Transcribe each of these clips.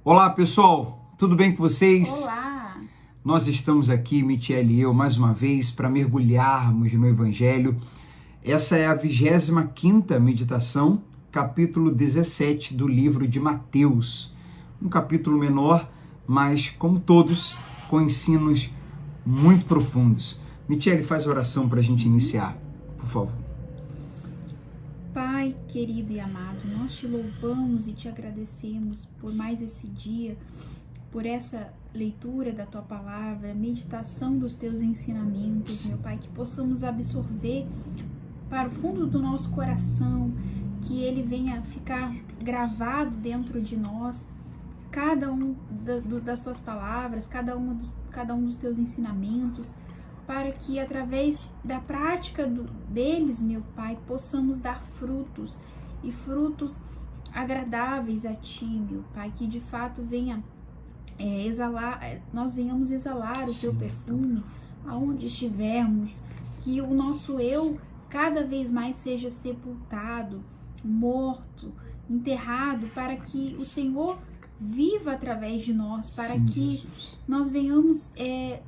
Olá pessoal, tudo bem com vocês? Olá! Nós estamos aqui, Michele e eu, mais uma vez para mergulharmos no Evangelho. Essa é a 25ª meditação, capítulo 17 do livro de Mateus. Um capítulo menor, mas como todos, com ensinos muito profundos. Michele, faz a oração para a gente iniciar, por favor. Pai querido e amado, nós te louvamos e te agradecemos por mais esse dia, por essa leitura da tua palavra, meditação dos teus ensinamentos, meu Pai, que possamos absorver para o fundo do nosso coração, que ele venha ficar gravado dentro de nós, cada um das tuas palavras, cada um dos teus ensinamentos, para que através da prática deles, meu Pai, possamos dar frutos e frutos agradáveis a Ti, meu Pai, que de fato nós venhamos exalar o Teu perfume aonde estivermos, que o nosso eu cada vez mais seja sepultado, morto, enterrado, para que o Senhor viva através de nós, para que Jesus. nós venhamos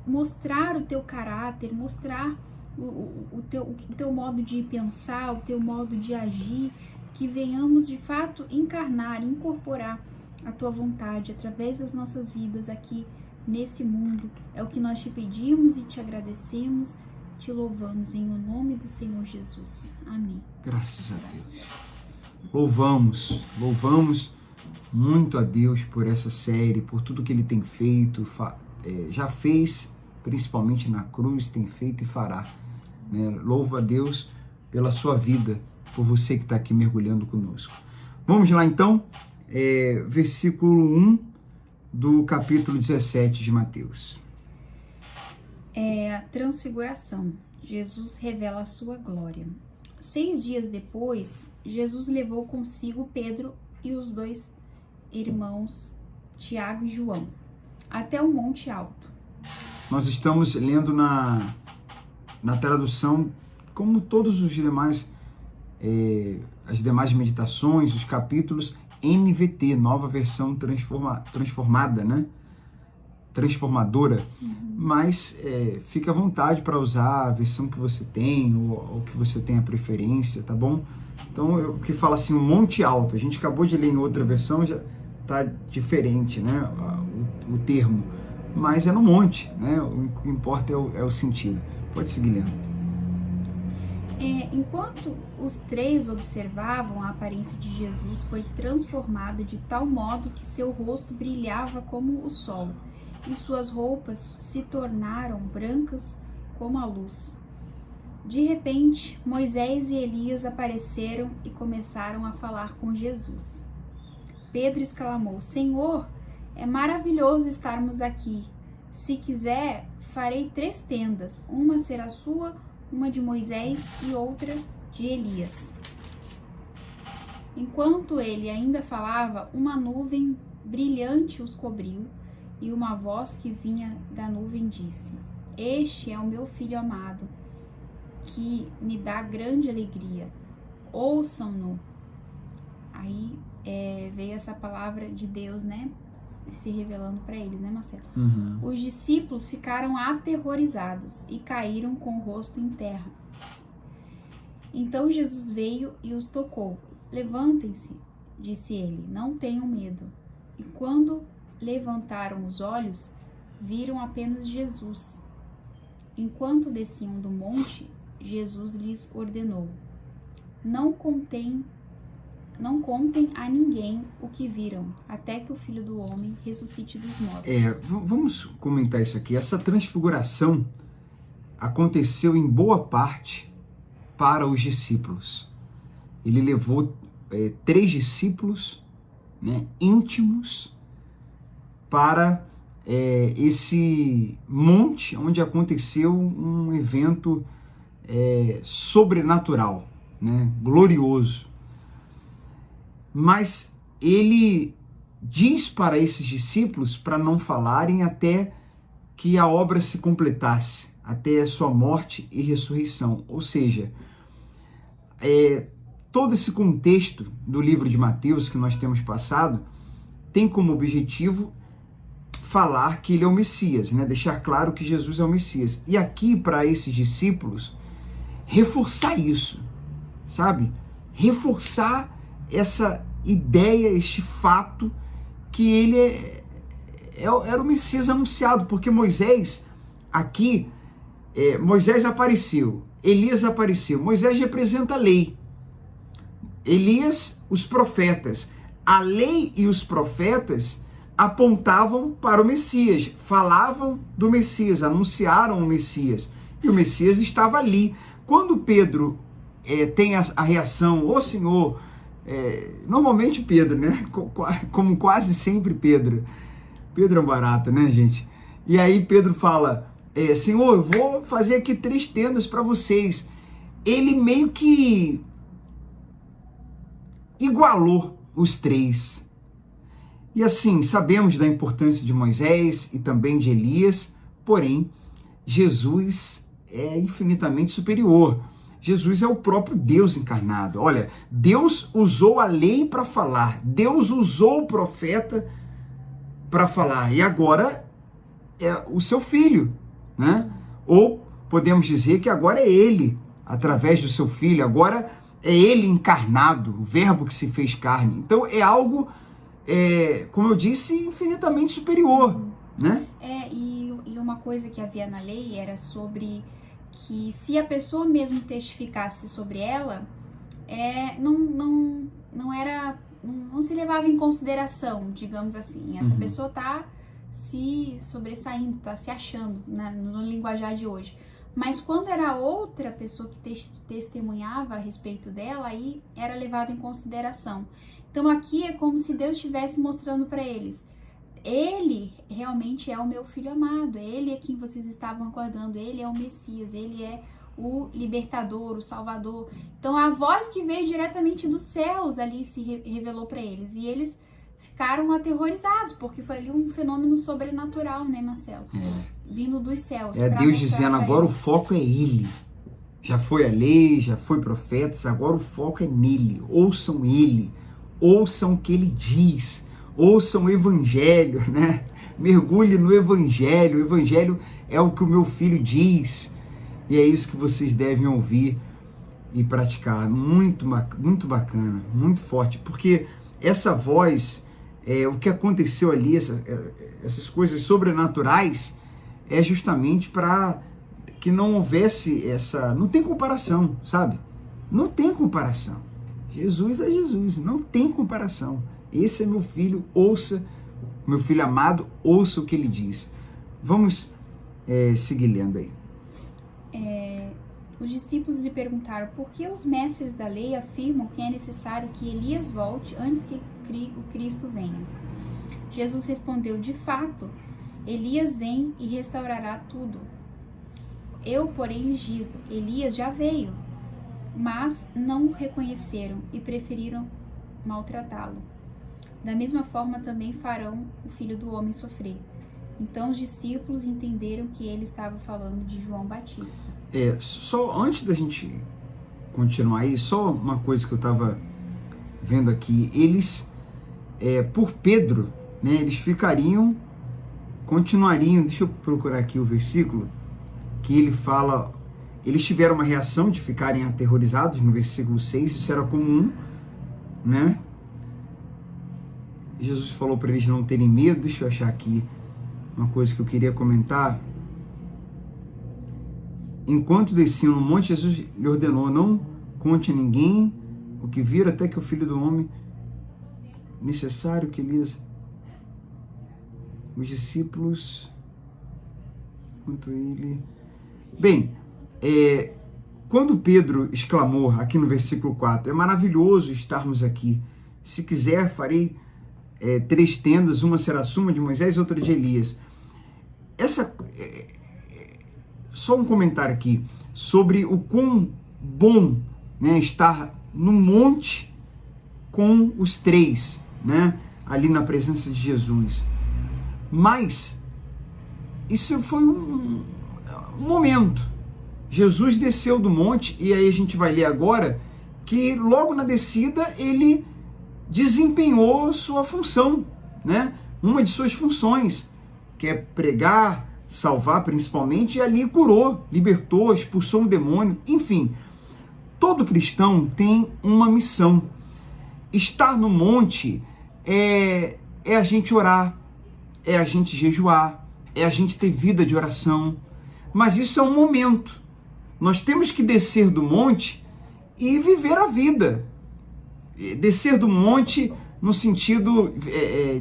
mostrar o teu caráter, mostrar o teu modo de pensar, o teu modo de agir, que venhamos de fato encarnar, incorporar a tua vontade através das nossas vidas aqui nesse mundo. É o que nós te pedimos e te agradecemos, te louvamos em o nome do Senhor Jesus. Amém. Graças a Deus. Louvamos muito a Deus por essa série, por tudo que Ele tem feito, já fez, principalmente na cruz, tem feito e fará. Né? Louvo a Deus pela sua vida, por você que está aqui mergulhando conosco. Vamos lá então, versículo 1 do capítulo 17 de Mateus. A transfiguração. Jesus revela a sua glória. 6 dias depois, Jesus levou consigo Pedro e os dois irmãos Tiago e João até o Monte Alto. Nós estamos lendo na tradução, como todos os demais, as demais meditações, os capítulos, NVT, nova versão transformada, né? Transformadora. Mas fica à vontade para usar a versão que você tem ou que você tenha preferência, tá bom? Então, o que fala assim, o Monte Alto, a gente acabou de ler em outra versão, já tá diferente, né, o termo, mas é no monte, né, o que importa é o sentido. Pode seguir lendo. Enquanto os três observavam, a aparência de Jesus foi transformada de tal modo que seu rosto brilhava como o sol, e suas roupas se tornaram brancas como a luz. De repente, Moisés e Elias apareceram e começaram a falar com Jesus. Pedro exclamou: Senhor, é maravilhoso estarmos aqui. Se quiser, farei 3 tendas. Uma será sua, uma de Moisés e outra de Elias. Enquanto ele ainda falava, uma nuvem brilhante os cobriu, e uma voz que vinha da nuvem disse: Este é o meu filho amado, que me dá grande alegria. Ouçam-no. Aí veio essa palavra de Deus, né, se revelando para eles, né, Marcelo? Os discípulos ficaram aterrorizados e caíram com o rosto em terra. Então Jesus veio e os tocou. Levantem-se, disse ele, não tenham medo. E quando levantaram os olhos, viram apenas Jesus. Enquanto desciam do monte, Jesus lhes ordenou: Não contem a ninguém o que viram, até que o Filho do Homem ressuscite dos mortos. Vamos comentar isso aqui. Essa transfiguração aconteceu em boa parte para os discípulos. Ele levou 3 discípulos, né, íntimos para esse monte onde aconteceu um evento sobrenatural, né, glorioso. Mas ele diz para esses discípulos para não falarem até que a obra se completasse, até a sua morte e ressurreição. Ou seja, todo esse contexto do livro de Mateus que nós temos passado tem como objetivo falar que ele é o Messias, né? Deixar claro que Jesus é o Messias. E aqui, para esses discípulos, reforçar isso, sabe? Reforçar essa ideia, este fato, que ele era o Messias anunciado, porque Moisés, aqui, Moisés apareceu, Elias apareceu. Moisés representa a lei, Elias, os profetas. A lei e os profetas apontavam para o Messias, falavam do Messias, anunciaram o Messias, e o Messias estava ali. Quando Pedro tem a reação, ô Senhor, normalmente Pedro, né? Como quase sempre Pedro é um barato, né, gente? E aí Pedro fala, Senhor, eu vou fazer aqui 3 tendas para vocês. Ele meio que igualou os 3. E assim, sabemos da importância de Moisés e também de Elias, porém, Jesus é infinitamente superior. Jesus é o próprio Deus encarnado. Olha, Deus usou a lei para falar, Deus usou o profeta para falar, e agora é o seu filho, né? Ou podemos dizer que agora é ele, através do seu filho, agora é ele encarnado, o verbo que se fez carne. Então é algo, como eu disse, infinitamente superior, né? E uma coisa que havia na lei era sobre que se a pessoa mesmo testificasse sobre ela, não se levava em consideração, digamos assim. Essa pessoa está se sobressaindo, está se achando, né, no linguajar de hoje. Mas quando era outra pessoa que testemunhava a respeito dela, aí era levado em consideração. Então aqui é como se Deus estivesse mostrando para eles: ele realmente é o meu filho amado, ele é quem vocês estavam aguardando, ele é o Messias, ele é o libertador, o salvador. Então a voz que veio diretamente dos céus ali se revelou para eles, e eles ficaram aterrorizados, porque foi ali um fenômeno sobrenatural, né, Marcelo? Vindo dos céus. Deus dizendo, agora o foco é ele. Já foi a lei, já foi profetas, agora o foco é nele. Ouçam ele, ouçam o que ele diz. Ouçam o evangelho, né? Mergulhe no evangelho. O evangelho é o que o meu filho diz. E é isso que vocês devem ouvir e praticar. Muito, muito bacana, muito forte. Porque essa voz, o que aconteceu ali, essas coisas sobrenaturais, é justamente para que não houvesse não tem comparação, sabe? Não tem comparação. Jesus é Jesus, não tem comparação. Esse é meu filho, ouça, meu filho amado, ouça o que ele diz. Vamos seguir lendo aí. Os discípulos lhe perguntaram: por que os mestres da lei afirmam que é necessário que Elias volte antes que o Cristo venha? Jesus respondeu: de fato, Elias vem e restaurará tudo. Eu, porém, lhes digo: Elias já veio, mas não o reconheceram e preferiram maltratá-lo. Da mesma forma também farão o Filho do Homem sofrer. Então os discípulos entenderam que ele estava falando de João Batista. Só antes da gente continuar aí, só uma coisa que eu estava vendo aqui. Eles, por Pedro, né, eles continuariam, deixa eu procurar aqui o versículo, que ele fala, eles tiveram uma reação de ficarem aterrorizados, no versículo 6, isso era comum, né? Jesus falou para eles não terem medo. Deixa eu achar aqui uma coisa que eu queria comentar. Enquanto desciam no monte, Jesus lhe ordenou: não conte a ninguém o que viram, até que o Filho do Homem, necessário que Elias... Os discípulos, quanto ele... Bem, quando Pedro exclamou aqui no versículo 4, é maravilhoso estarmos aqui. Se quiser, farei 3 tendas, uma será suma de Moisés e outra de Elias. Só um comentário aqui sobre o quão bom, né, estar no monte com os 3, né, ali na presença de Jesus. Mas isso foi um momento. Jesus desceu do monte, e aí a gente vai ler agora que logo na descida ele desempenhou sua função né? Uma de suas funções, que é pregar, salvar principalmente, e ali curou, libertou, expulsou um demônio, enfim. Todo cristão tem uma missão. Estar no monte é a gente orar, é a gente jejuar, é a gente ter vida de oração, mas isso é um momento. Nós temos que descer do monte e viver a vida. Descer do monte no sentido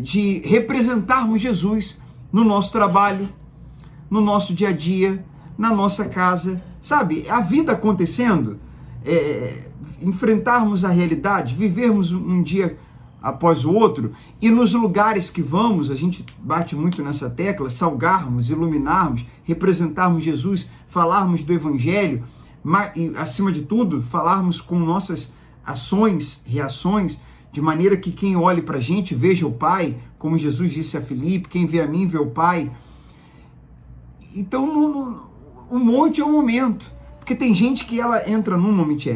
de representarmos Jesus no nosso trabalho, no nosso dia a dia, na nossa casa, sabe? A vida acontecendo, enfrentarmos a realidade, vivermos um dia após o outro, e nos lugares que vamos, a gente bate muito nessa tecla, salgarmos, iluminarmos, representarmos Jesus, falarmos do Evangelho, e, acima de tudo, falarmos com nossas ações, reações, de maneira que quem olhe para a gente veja o Pai, como Jesus disse a Filipe, quem vê a mim vê o Pai. Então, o monte é o momento, porque tem gente que ela entra num momento,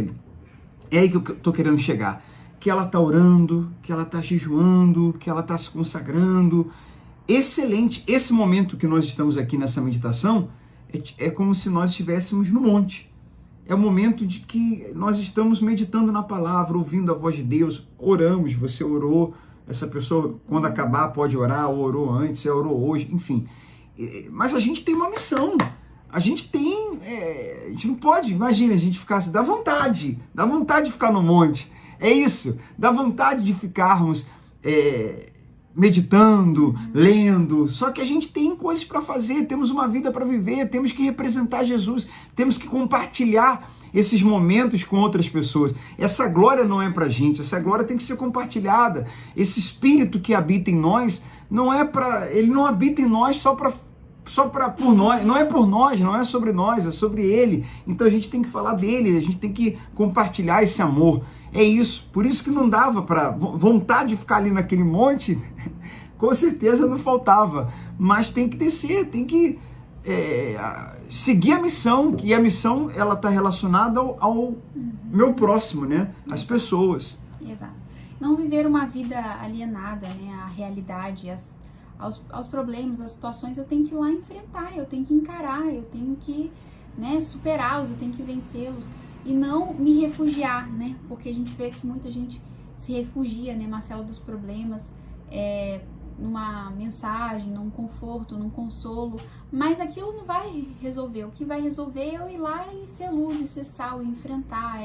é aí que eu estou querendo chegar, que ela está orando, que ela está jejuando, que ela está se consagrando. Excelente! Esse momento que nós estamos aqui nessa meditação é como se nós estivéssemos no monte. É o momento de que nós estamos meditando na palavra, ouvindo a voz de Deus, oramos, você orou, essa pessoa quando acabar pode orar, ou orou antes, você orou hoje, enfim. Mas a gente tem uma missão, a gente não pode, imagina, a gente ficar assim, dá vontade de ficar no monte. É isso, dá vontade de ficarmos meditando, lendo, só que a gente tem coisas para fazer, temos uma vida para viver, temos que representar Jesus, temos que compartilhar esses momentos com outras pessoas. Essa glória não é pra gente, essa glória tem que ser compartilhada. Esse Espírito que habita em nós, ele não habita em nós só por nós, não é por nós, não é sobre nós, é sobre Ele. Então a gente tem que falar dele, a gente tem que compartilhar esse amor. É isso, por isso que não dava para vontade de ficar ali naquele monte, com certeza não faltava, mas tem que descer, tem que seguir a missão, que a missão ela está relacionada ao meu próximo, né? As pessoas. Exato. Não viver uma vida alienada, né? À realidade, aos problemas, às situações, eu tenho que ir lá enfrentar, eu tenho que encarar, eu tenho que, né, superá-los, eu tenho que vencê-los. E não me refugiar, né? Porque a gente vê que muita gente se refugia, né, Marcelo, dos problemas, numa mensagem, num conforto, num consolo, mas aquilo não vai resolver. O que vai resolver é eu ir lá e ser luz, e ser sal, e enfrentar,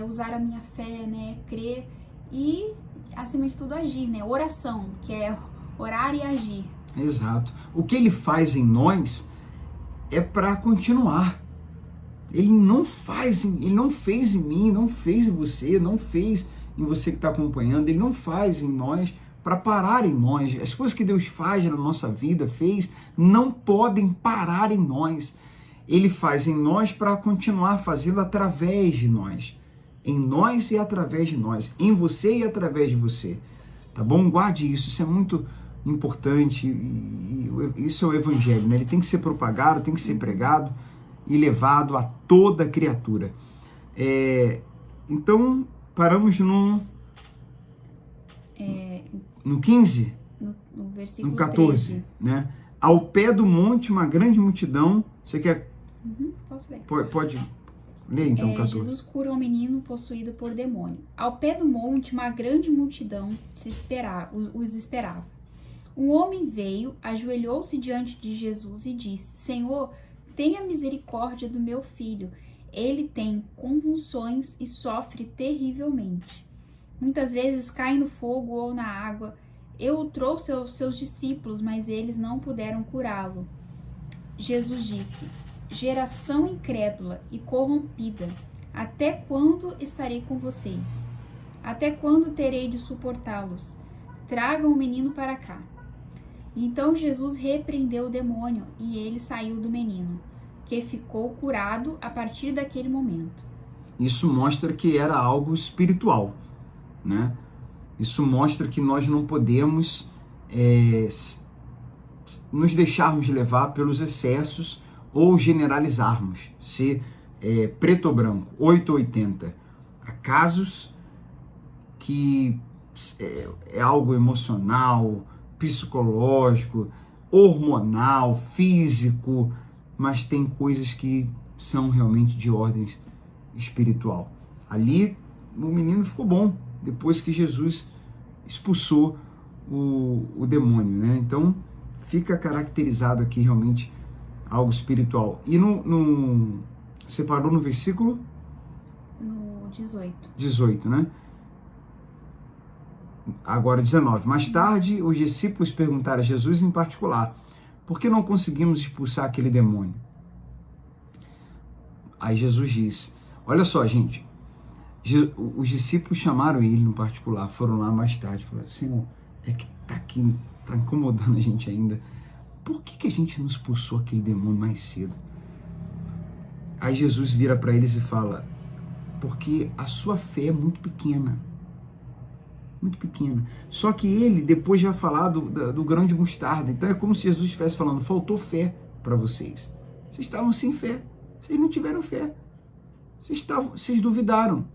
usar a minha fé, né, crer e, acima de tudo, agir, né? Oração, que é orar e agir. Exato. O que ele faz em nós é para continuar. Ele não fez em mim, não fez em você, não fez em você que está acompanhando, ele não faz em nós para parar em nós. As coisas que Deus faz na nossa vida, fez, não podem parar em nós. Ele faz em nós para continuar fazendo através de nós. Em nós e através de nós. Em você e através de você. Tá bom? Guarde isso, isso é muito importante. E isso é o Evangelho, né? Ele tem que ser propagado, tem que ser pregado e levado a toda criatura. Então, paramos no 15? No versículo no 14, 13. Né? Ao pé do monte, uma grande multidão. Você quer? Posso ler? Pode ler então, 14. Jesus cura um menino possuído por demônio. Ao pé do monte, uma grande multidão os esperava. Um homem veio, ajoelhou-se diante de Jesus e disse: Senhor, tenha misericórdia do meu filho. Ele tem convulsões e sofre terrivelmente. Muitas vezes cai no fogo ou na água. Eu o trouxe aos seus discípulos, mas eles não puderam curá-lo. Jesus disse: Geração incrédula e corrompida, até quando estarei com vocês? Até quando terei de suportá-los? Tragam o menino para cá. Então Jesus repreendeu o demônio e ele saiu do menino, que ficou curado a partir daquele momento. Isso mostra que era algo espiritual, né? Isso mostra que nós não podemos nos deixarmos levar pelos excessos ou generalizarmos, ser preto ou branco, 880. Há casos que é algo emocional, psicológico, hormonal, físico, mas tem coisas que são realmente de ordem espiritual. Ali o menino ficou bom, depois que Jesus expulsou o demônio, né? Então fica caracterizado aqui realmente algo espiritual. E você parou no versículo? No 18. 18, né? Agora 19. Mais tarde, os discípulos perguntaram a Jesus em particular: por que não conseguimos expulsar aquele demônio? Aí Jesus disse: olha só, gente, os discípulos chamaram ele no particular, foram lá mais tarde, falaram: Senhor, é que tá aqui, tá incomodando a gente ainda. Por que a gente não expulsou aquele demônio mais cedo? Aí Jesus vira para eles e fala: porque a sua fé é muito pequena. Muito pequena. Só que ele depois já falar do grão de mostarda. Então é como se Jesus estivesse falando: faltou fé para vocês. Vocês estavam sem fé. Vocês não tiveram fé. Vocês duvidaram.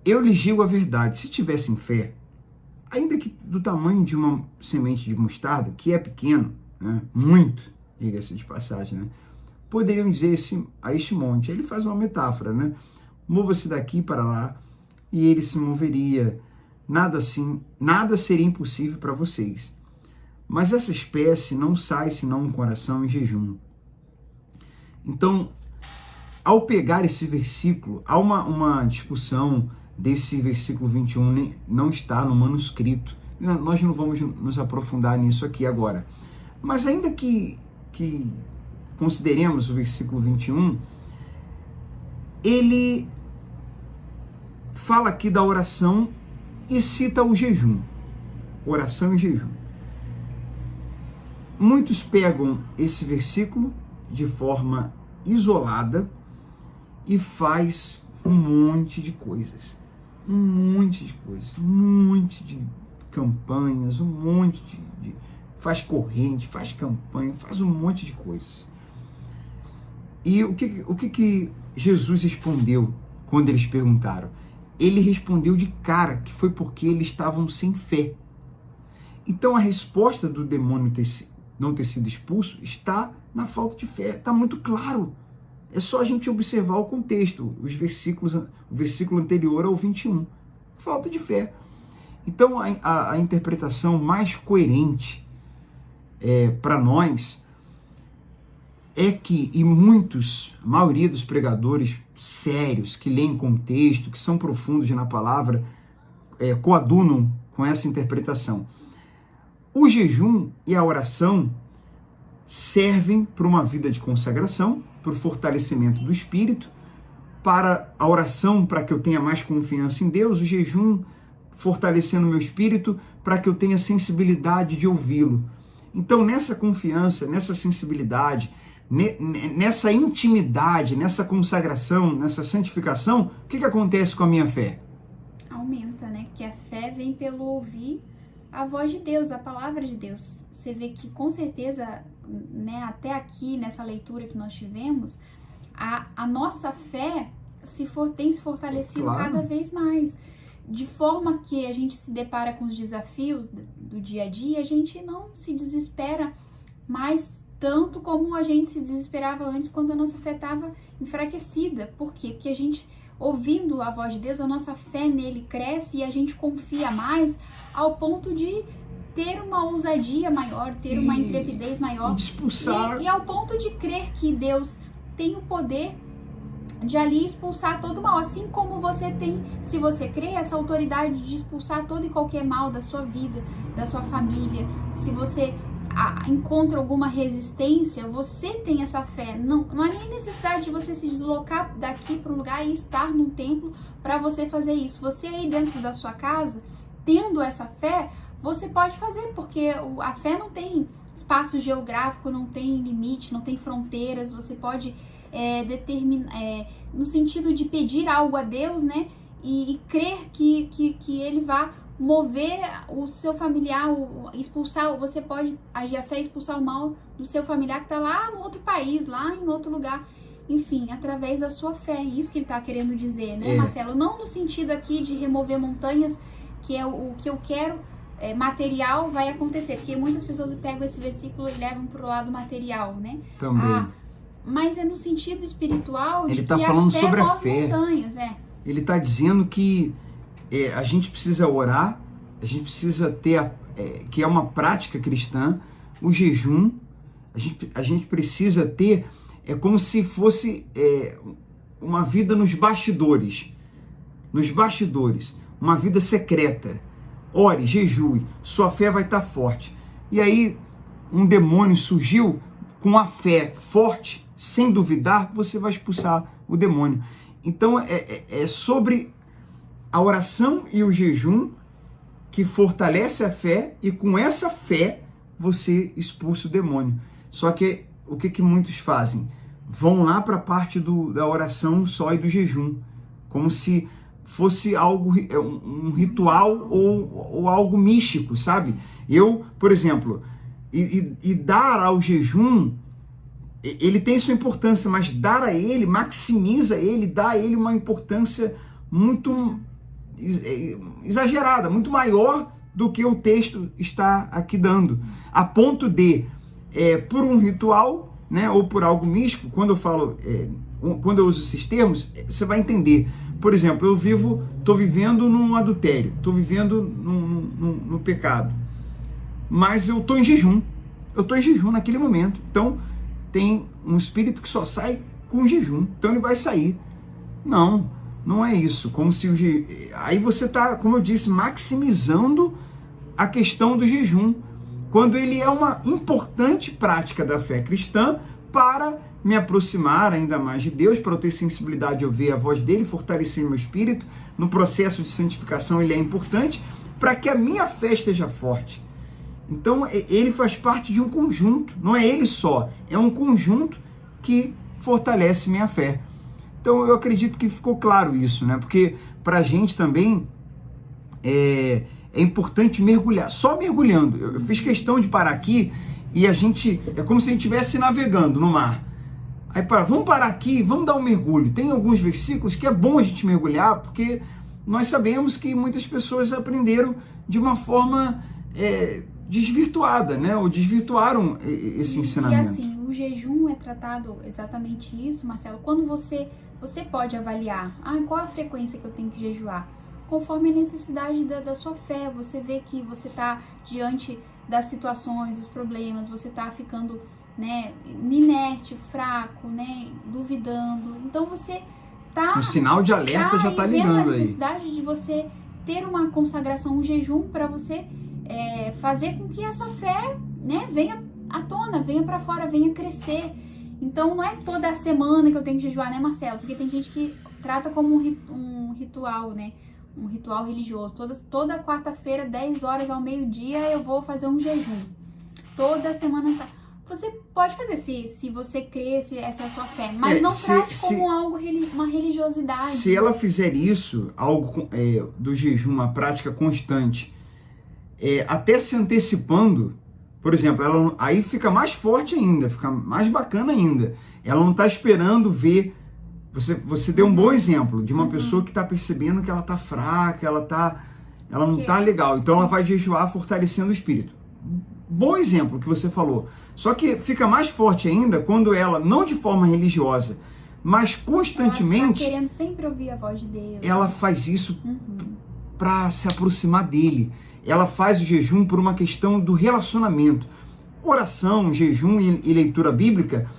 Eu lhes digo a verdade: se tivessem fé, ainda que do tamanho de uma semente de mostarda, que é pequeno, né, muito, diga-se de passagem, né, poderiam dizer a este monte. Ele faz uma metáfora, né? Mova-se daqui para lá e ele se moveria. Nada seria impossível para vocês. Mas essa espécie não sai senão um coração em jejum. Então, ao pegar esse versículo, há uma discussão desse versículo 21, não está no manuscrito. Nós não vamos nos aprofundar nisso aqui agora. Mas ainda que consideremos o versículo 21, ele fala aqui da oração e cita o jejum. Oração e jejum. Muitos pegam esse versículo de forma isolada e faz um monte de coisas. Um monte de campanhas, faz corrente, faz campanha, faz um monte de coisas. E o que Jesus respondeu quando eles perguntaram? Ele respondeu de cara que foi porque eles estavam sem fé. Então a resposta do demônio não ter sido expulso está na falta de fé. Está muito claro. É só a gente observar o contexto, o versículo anterior ao 21. Falta de fé. Então a interpretação mais coerente para nós é que, a maioria dos pregadores sérios, que leem contexto, que são profundos na palavra, coadunam com essa interpretação. O jejum e a oração servem para uma vida de consagração, para o fortalecimento do espírito, para a oração, para que eu tenha mais confiança em Deus, o jejum fortalecendo o meu espírito, para que eu tenha sensibilidade de ouvi-lo. Então, nessa confiança, nessa sensibilidade, nessa intimidade, nessa consagração, nessa santificação, o que acontece com a minha fé? Aumenta, né? Porque a fé vem pelo ouvir a voz de Deus, a palavra de Deus. Você vê que, com certeza, né, até aqui, nessa leitura que nós tivemos, a nossa fé tem se fortalecido cada vez mais. De forma que a gente se depara com os desafios do dia a dia, a gente não se desespera mais tanto como a gente se desesperava antes, quando a nossa fé estava enfraquecida. Por quê? Porque a gente, ouvindo a voz de Deus, a nossa fé nele cresce e a gente confia mais, ao ponto de ter uma ousadia maior, ter uma intrepidez maior, e ao ponto de crer que Deus tem o poder de ali expulsar todo mal, assim como você tem, se você crê, essa autoridade de expulsar todo e qualquer mal da sua vida, da sua família. Se você encontra alguma resistência, você tem essa fé. Não há nem necessidade de você se deslocar daqui para um lugar e estar num templo para você fazer isso. Você aí dentro da sua casa, tendo essa fé, você pode fazer, porque a fé não tem espaço geográfico, não tem limite, não tem fronteiras. Você pode determinar, no sentido de pedir algo a Deus, né? E crer que Ele vai mover o seu familiar, expulsar. Você pode agir a fé, expulsar o mal do seu familiar que está lá no outro país, lá em outro lugar. enfim, através da sua fé. Isso que ele está querendo dizer, né, Marcelo? Não no sentido aqui de remover montanhas, que é o que eu quero, material vai acontecer, porque muitas pessoas pegam esse versículo e levam para o lado material, né? Também. Mas é no sentido espiritual de ele está que falando a fé sobre a move fé. montanhas, Ele está dizendo que a gente precisa orar, a gente precisa ter, que é uma prática cristã, o jejum, a gente precisa ter, como se fosse uma vida nos bastidores, uma vida secreta. Ore, jejue, sua fé vai estar forte. E aí um demônio surgiu, com a fé forte, sem duvidar, você vai expulsar o demônio. Então é sobre a oração e o jejum que fortalece a fé, e com essa fé você expulsa o demônio. Só que o que muitos fazem? Vão lá para a parte da oração só e do jejum, como se fosse algo, um ritual ou algo místico, sabe? Eu, por exemplo, e dar ao jejum, ele tem sua importância, mas dar a ele, maximiza ele, dá a ele uma importância muito exagerada, muito maior do que o texto está aqui dando, a ponto de, por um ritual, né, ou por algo místico, quando eu falo, quando eu uso esses termos, você vai entender. Por exemplo, eu estou vivendo num adultério, estou vivendo no pecado, mas eu estou em jejum, naquele momento. Então, tem um espírito que só sai com jejum, então ele vai sair. Não é isso. Como se aí você está, como eu disse, maximizando a questão do jejum, quando ele é uma importante prática da fé cristã para me aproximar ainda mais de Deus, para eu ter sensibilidade de ouvir a voz dele, fortalecer meu espírito. No processo de santificação ele é importante para que a minha fé esteja forte. Então ele faz parte de um conjunto, não é ele só, é um conjunto que fortalece minha fé. Então eu acredito que ficou claro isso, né? Porque para a gente também é importante mergulhar, só mergulhando. Eu fiz questão de parar aqui e é como se a gente estivesse navegando no mar. Aí vamos parar aqui, vamos dar um mergulho. Tem alguns versículos que é bom a gente mergulhar, porque nós sabemos que muitas pessoas aprenderam de uma forma desvirtuada, né? Ou desvirtuaram esse ensinamento. E assim, o jejum é tratado exatamente isso, Marcelo. Quando você pode avaliar, qual a frequência que eu tenho que jejuar? Conforme a necessidade da sua fé. Você vê que você está diante das situações, dos problemas, você está ficando, né, inerte, fraco, né, duvidando. Então você tá... O sinal de alerta já está ligando aí. A necessidade de você ter uma consagração, um jejum, para você fazer com que essa fé, né, venha à tona, venha para fora, venha crescer. Então não é toda semana que eu tenho que jejuar, né, Marcelo? Porque tem gente que trata como um ritual, né? Um ritual religioso. Toda quarta-feira, 10 horas ao meio-dia, eu vou fazer um jejum. Toda semana. Você pode fazer se você crê, se essa é a sua fé, mas não trate como algo, uma religiosidade. Se ela fizer isso, algo do jejum, uma prática constante, até se antecipando, por exemplo, aí fica mais forte ainda, fica mais bacana ainda. Ela não está esperando ver. Você deu um bom exemplo de uma pessoa que está percebendo que ela está fraca, ela não está legal. Então ela vai jejuar fortalecendo o espírito. Bom exemplo que você falou. Só que fica mais forte ainda quando ela, não de forma religiosa, mas constantemente... Ela está querendo sempre ouvir a voz de Deus. Ela faz isso para se aproximar dele. Ela faz o jejum por uma questão do relacionamento. Oração, jejum e leitura bíblica,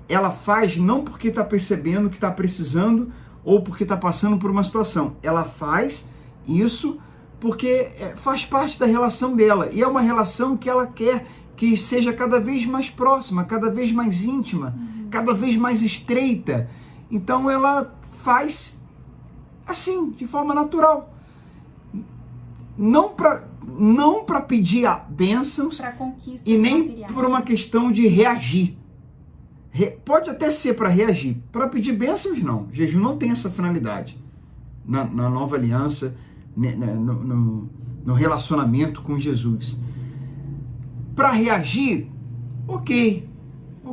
ela faz não porque está percebendo que está precisando ou porque está passando por uma situação. Ela faz isso porque faz parte da relação dela. E é uma relação que ela quer que seja cada vez mais próxima, cada vez mais íntima, cada vez mais estreita. Então ela faz assim, de forma natural. Não para pedir bênçãos e nem material, por uma questão de reagir. Pode até ser para reagir. Para pedir bênçãos, não. O jejum não tem essa finalidade. Na nova aliança, no relacionamento com Jesus. Para reagir, ok,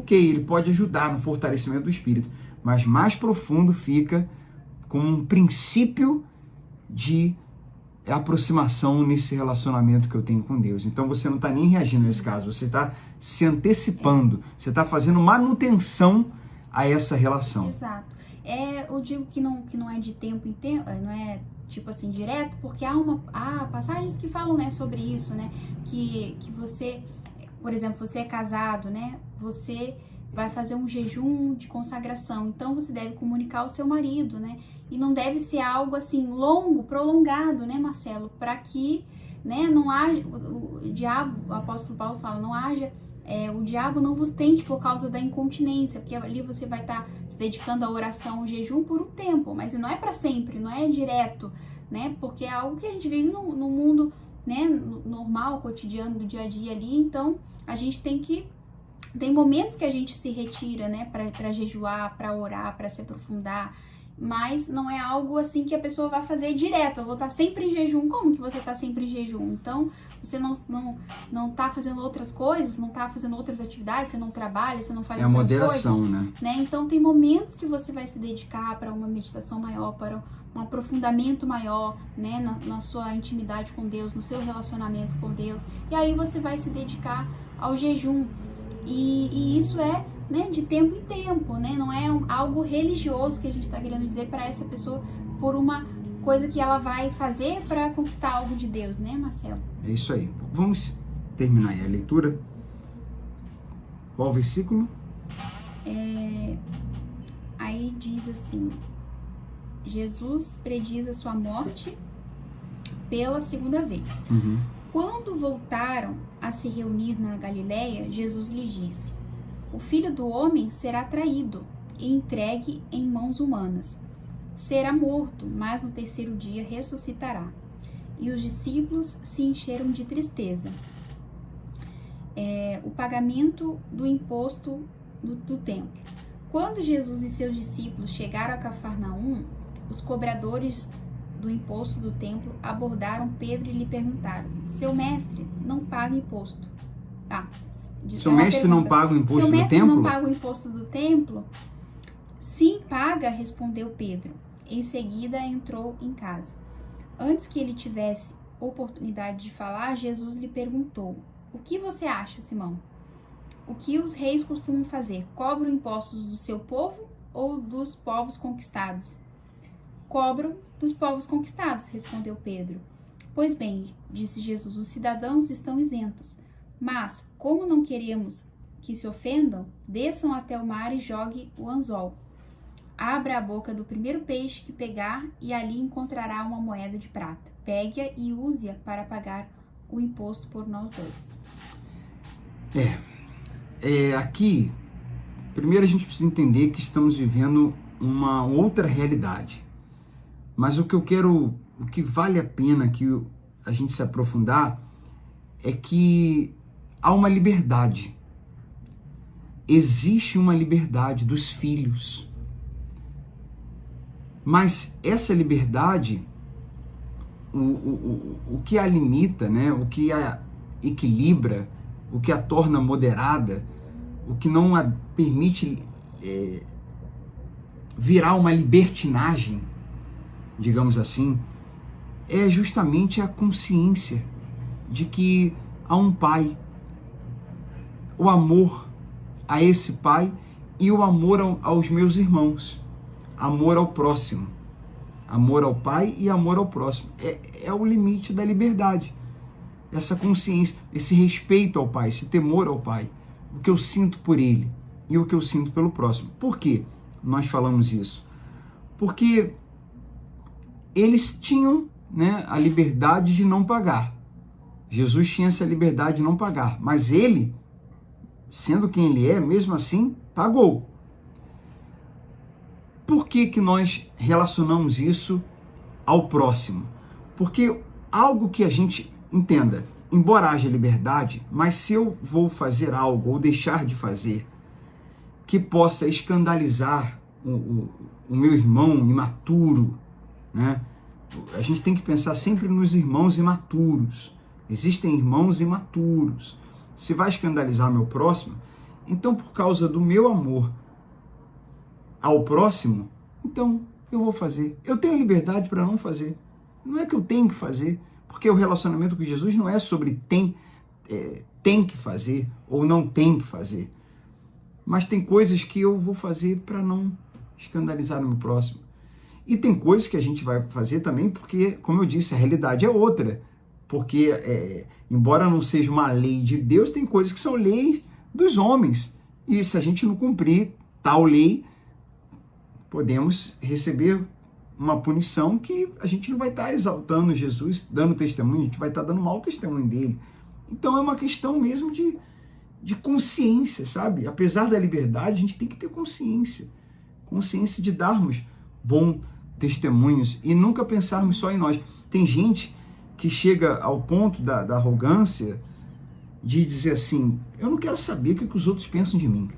ele pode ajudar no fortalecimento do espírito. mas mais profundo fica como um princípio de aproximação nesse relacionamento que eu tenho com Deus. Então você não está nem reagindo nesse caso, você está se antecipando, você está fazendo manutenção a essa relação. Exato. Eu digo que não é de tempo em tempo, não é tipo assim direto, porque há passagens que falam, né, sobre isso, né, que você, por exemplo, você é casado, né, você vai fazer um jejum de consagração, então você deve comunicar ao seu marido, né, e não deve ser algo assim longo, prolongado, né, Marcelo, para que, né, não haja, o diabo, o apóstolo Paulo fala, não haja, o diabo não vos tente por causa da incontinência, porque ali você vai estar se dedicando à oração, ao jejum por um tempo, mas não é para sempre, não é direto, né, porque é algo que a gente vive no mundo, né, normal, cotidiano, do dia a dia ali, então a gente tem momentos que a gente se retira, né, para jejuar, para orar, para se aprofundar, mas não é algo assim que a pessoa vai fazer direto. Eu vou estar sempre em jejum. Como que você está sempre em jejum? Então, você não tá fazendo outras coisas, não tá fazendo outras atividades, você não trabalha, você não faz outras coisas. É a moderação, né? Então, tem momentos que você vai se dedicar para uma meditação maior, para um aprofundamento maior, né, na sua intimidade com Deus, no seu relacionamento com Deus. E aí você vai se dedicar ao jejum. E isso é, né, de tempo em tempo, né? Não é algo religioso que a gente está querendo dizer para essa pessoa por uma coisa que ela vai fazer para conquistar algo de Deus, né, Marcelo? É isso aí. Vamos terminar aí a leitura. Qual versículo? Aí diz assim: Jesus prediz a sua morte pela segunda vez. Uhum. Quando voltaram a se reunir na Galileia, Jesus lhes disse: o Filho do Homem será traído e entregue em mãos humanas. Será morto, mas no terceiro dia ressuscitará. E os discípulos se encheram de tristeza. O pagamento do imposto do templo. Quando Jesus e seus discípulos chegaram a Cafarnaum, os cobradores do imposto do templo abordaram Pedro e lhe perguntaram: seu mestre não paga imposto? Seu mestre não paga o imposto do templo? Seu mestre não paga o imposto do templo? Sim, paga, respondeu Pedro. Em seguida entrou em casa. Antes que ele tivesse oportunidade de falar, Jesus lhe perguntou: o que você acha, Simão? O que os reis costumam fazer? Cobram impostos do seu povo ou dos povos conquistados? Cobram dos povos conquistados, respondeu Pedro. Pois bem, disse Jesus, os cidadãos estão isentos. Mas, como não queremos que se ofendam, desçam até o mar e jogue o anzol. Abra a boca do primeiro peixe que pegar e ali encontrará uma moeda de prata. Pegue-a e use-a para pagar o imposto por nós dois. Aqui, primeiro a gente precisa entender que estamos vivendo uma outra realidade. Mas o que vale a pena que a gente se aprofundar é que há uma liberdade. Existe uma liberdade dos filhos. Mas essa liberdade, o que a limita, né? O que a equilibra, o que a torna moderada, o que não a permite virar uma libertinagem, digamos assim, é justamente a consciência de que há um pai, o amor a esse pai e o amor aos meus irmãos, amor ao próximo, amor ao pai e amor ao próximo. É o limite da liberdade, essa consciência, esse respeito ao pai, esse temor ao pai, o que eu sinto por ele e o que eu sinto pelo próximo. Por que nós falamos isso? Porque eles tinham, né, a liberdade de não pagar. Jesus tinha essa liberdade de não pagar, mas ele, sendo quem ele é, mesmo assim, pagou. Por que nós relacionamos isso ao próximo? Porque algo que a gente entenda, embora haja liberdade, mas se eu vou fazer algo ou deixar de fazer que possa escandalizar o meu irmão imaturo, né? A gente tem que pensar sempre nos irmãos imaturos. Existem irmãos imaturos. Se vai escandalizar meu próximo, então por causa do meu amor ao próximo, então eu vou fazer. Eu tenho liberdade para não fazer. Não é que eu tenho que fazer, porque o relacionamento com Jesus não é sobre tem que fazer ou não tem que fazer. Mas tem coisas que eu vou fazer para não escandalizar o meu próximo. E tem coisas que a gente vai fazer também porque, como eu disse, a realidade é outra. Porque, embora não seja uma lei de Deus, tem coisas que são leis dos homens. E se a gente não cumprir tal lei, podemos receber uma punição que a gente não vai estar exaltando Jesus, dando testemunho, a gente vai estar dando mau testemunho dele. Então é uma questão mesmo de consciência, sabe? Apesar da liberdade, a gente tem que ter consciência. Consciência de darmos bons testemunhos e nunca pensarmos só em nós. Tem gente que chega ao ponto da arrogância de dizer assim, eu não quero saber o que os outros pensam de mim.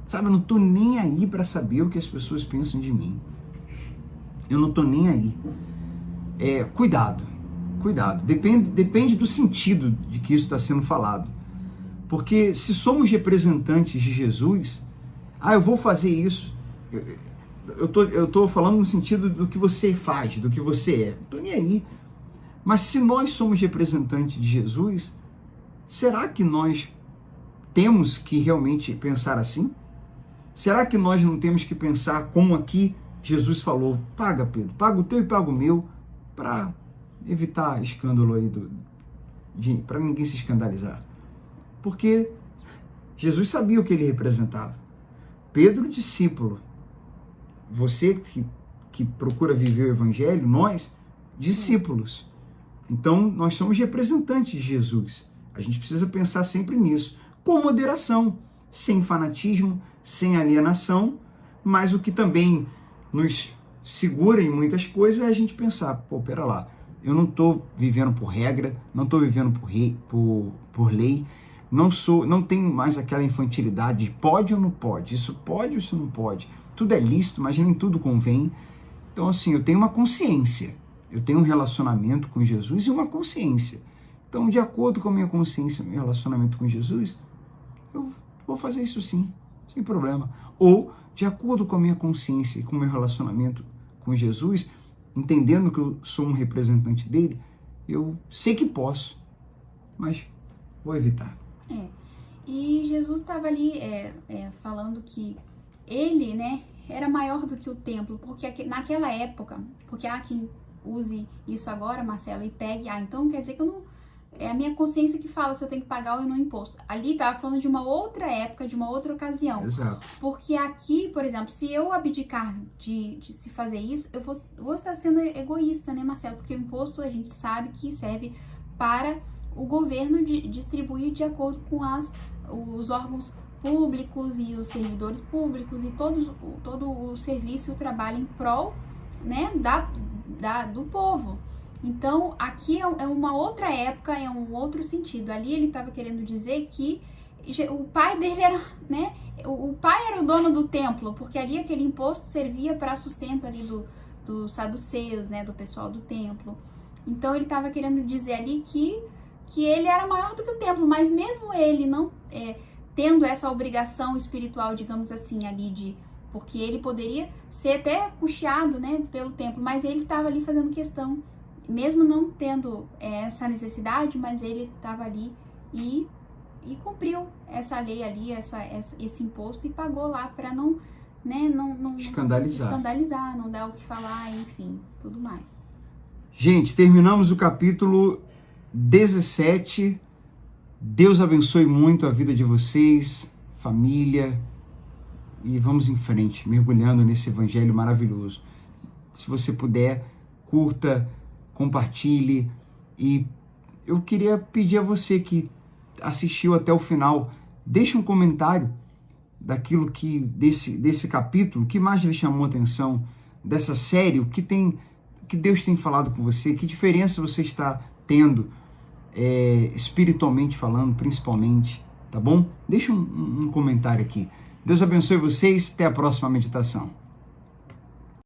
Sabe, eu não estou nem aí para saber o que as pessoas pensam de mim. Eu não estou nem aí. Cuidado. Depende do sentido de que isso está sendo falado. Porque se somos representantes de Jesus, eu vou fazer isso. Eu estou falando no sentido do que você faz, do que você é. Não estou nem aí. Mas se nós somos representantes de Jesus, será que nós temos que realmente pensar assim? Será que nós não temos que pensar como aqui Jesus falou, paga Pedro, paga o teu e paga o meu, para evitar escândalo aí, para ninguém se escandalizar? Porque Jesus sabia o que ele representava. Pedro, discípulo. Você que procura viver o evangelho, nós, discípulos. Então, nós somos representantes de Jesus. A gente precisa pensar sempre nisso, com moderação, sem fanatismo, sem alienação, mas o que também nos segura em muitas coisas é a gente pensar, pera lá, eu não estou vivendo por regra, não estou vivendo por lei, não tenho mais aquela infantilidade de pode ou não pode, isso ou isso não pode. Tudo é lícito, mas nem tudo convém. Então, assim, eu tenho uma consciência, eu tenho um relacionamento com Jesus e uma consciência. Então, de acordo com a minha consciência, meu relacionamento com Jesus, eu vou fazer isso sim, sem problema. Ou, de acordo com a minha consciência e com o meu relacionamento com Jesus, entendendo que eu sou um representante dele, eu sei que posso, mas vou evitar. E Jesus estava ali falando que ele, né, era maior do que o templo, porque naquela época, porque há quem use isso agora, Marcela, e pegue, então quer dizer que eu não... É a minha consciência que fala se eu tenho que pagar ou não imposto. Ali estava falando de uma outra época, de uma outra ocasião. Exato. Porque aqui, por exemplo, se eu abdicar de se fazer isso, eu vou estar sendo egoísta, né, Marcelo? Porque o imposto a gente sabe que serve para o governo distribuir de acordo com os órgãos públicos e os servidores públicos e todo o serviço e o trabalho em prol, né, do povo. Então, aqui é uma outra época, é um outro sentido. Ali ele estava querendo dizer que o pai dele era, né? O pai era o dono do templo, porque ali aquele imposto servia para sustento ali dos saduceus, né? Do pessoal do templo. Então, ele estava querendo dizer ali que ele era maior do que o templo, mas mesmo ele não tendo essa obrigação espiritual, digamos assim, ali porque ele poderia ser até custeado, né? Pelo templo, mas ele estava ali fazendo questão, mesmo não tendo essa necessidade, mas ele estava ali e cumpriu essa lei ali, esse imposto e pagou lá para não escandalizar, não dar o que falar, enfim, tudo mais. Gente, terminamos o capítulo 17. Deus abençoe muito a vida de vocês, família, e vamos em frente, mergulhando nesse evangelho maravilhoso. Se você puder, curta, compartilhe, e eu queria pedir a você que assistiu até o final, deixe um comentário daquilo desse capítulo, que mais lhe chamou a atenção, dessa série, o que Deus tem falado com você, que diferença você está tendo, espiritualmente falando, principalmente, tá bom? Deixe um comentário aqui. Deus abençoe vocês, até a próxima meditação.